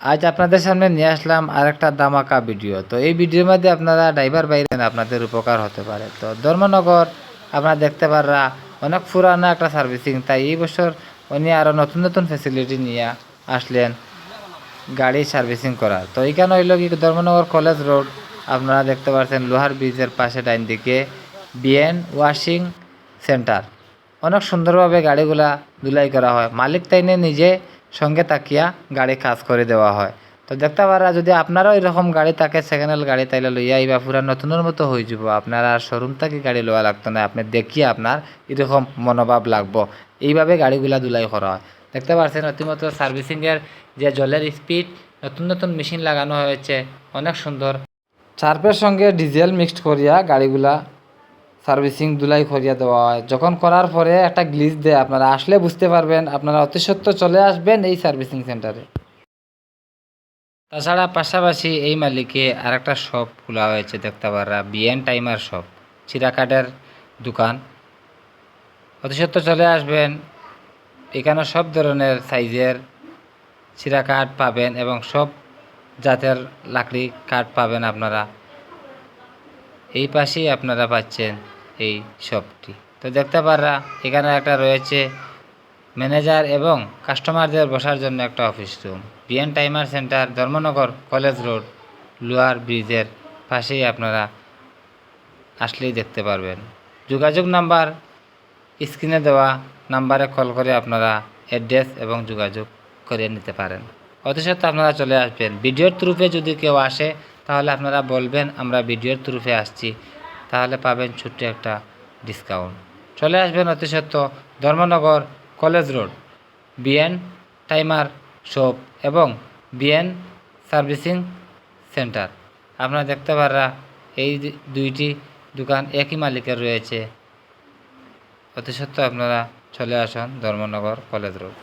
আজ আপনাদের সামনে নিয়ে আসলাম আরেকটা দামাকা ভিডিও। তো এই ভিডিওর মধ্যে আপনারা ড্রাইভার বাইরে আপনাদের উপকার হতে পারে। তো ধর্মনগর আপনারা দেখতে পাররা অনেক পুরানো একটা সার্ভিসিং, তাই এই বছর উনি আরও নতুন নতুন ফ্যাসিলিটি নিয়ে আসলেন গাড়ি সার্ভিসিং করার। তো এইখানে হইল কি ধর্মনগর কলেজ রোড, আপনারা দেখতে পাচ্ছেন লোহার ব্রিজের পাশে ডাইন দিকে বিএন ওয়াশিং সেন্টার। অনেক সুন্দরভাবে গাড়িগুলা ধুলাই করা হয়, মালিক তাইনে নিজে সঙ্গে তাকিয়া গাড়ি কাজ করে দেওয়া হয়। তো দেখতে পারা যদি আপনারাও এরকম গাড়ি থাকে সেকেন্ড হ্যান্ড গাড়ি, তাইলে লইয়া আইবা, পুরা নতুনের মতো হয়ে যাব। আপনার আর শোরুম থেকে গাড়ি লওয়া লাগতো না, আপনি দেখিয়ে আপনার এরকম মনোভাব লাগবো। এইভাবে গাড়িগুলা ধুলাই করা হয়। দেখতে পাচ্ছেন অতিমাত্র সার্ভিসিংয়ের যে জলের স্পিড, নতুন নতুন মেশিন লাগানো হয়েছে, অনেক সুন্দর। চার্পের সঙ্গে ডিজেল মিক্সড করিয়া গাড়িগুলা সার্ভিসিং ধুলাই করিয়া দেওয়া হয়। যখন করার পরে একটা গ্লিচ দেয়, আপনারা আসলে বুঝতে পারবেন। আপনারা অতি সত্ত্বর চলে আসবেন এই সার্ভিসিং সেন্টারে। তাছাড়া পাশাপাশি এই মালিকে আরেকটা শপ খোলা হয়েছে, দেখতে পারা বিএন টাইমার শপ, চিরাকাটের দোকান। অতি সত্ত্বর চলে আসবেন, এখানে সব ধরনের সাইজের চিরা কাঠ পাবেন এবং সব জাতের লাকড়ি কাঠ পাবেন আপনারা। এই পাশেই আপনারা পাচ্ছেন এই শপটি। তো দেখতে পাররা এখানে একটা রয়েছে ম্যানেজার এবং কাস্টমারদের বসার জন্য একটা office room. BN timer centre, Dharmanagar college road, lower ব্রিজের পাশেই আপনারা আসলেই দেখতে পারবেন। যোগাযোগ নাম্বার স্ক্রিনে দেওয়া নাম্বারে কল করে আপনারা অ্যাড্রেস এবং যোগাযোগ করে নিতে পারেন। অতি সত্ত্বর আপনারা চলে আসবেন। ভিডিওর থ্রুতে যদি কেউ আসে তাহলে আপনারা বলবেন আমরা ভিডিওর থ্রুতে আসছি, তাহলে পাবেন ছোট্ট একটা ডিসকাউন্ট। চলে আসবেন অতি সত্ত্বর Dharmanagar college road, BN timer shop এবং বিএন সার্ভিসিং সেন্টার। আপনারা দেখতে পাররা এই দুইটি দোকান একই মালিকের রয়েছে। অতি সত্ত্বর আপনারা চলে আসুন ধর্মনগর কলেজ রোড।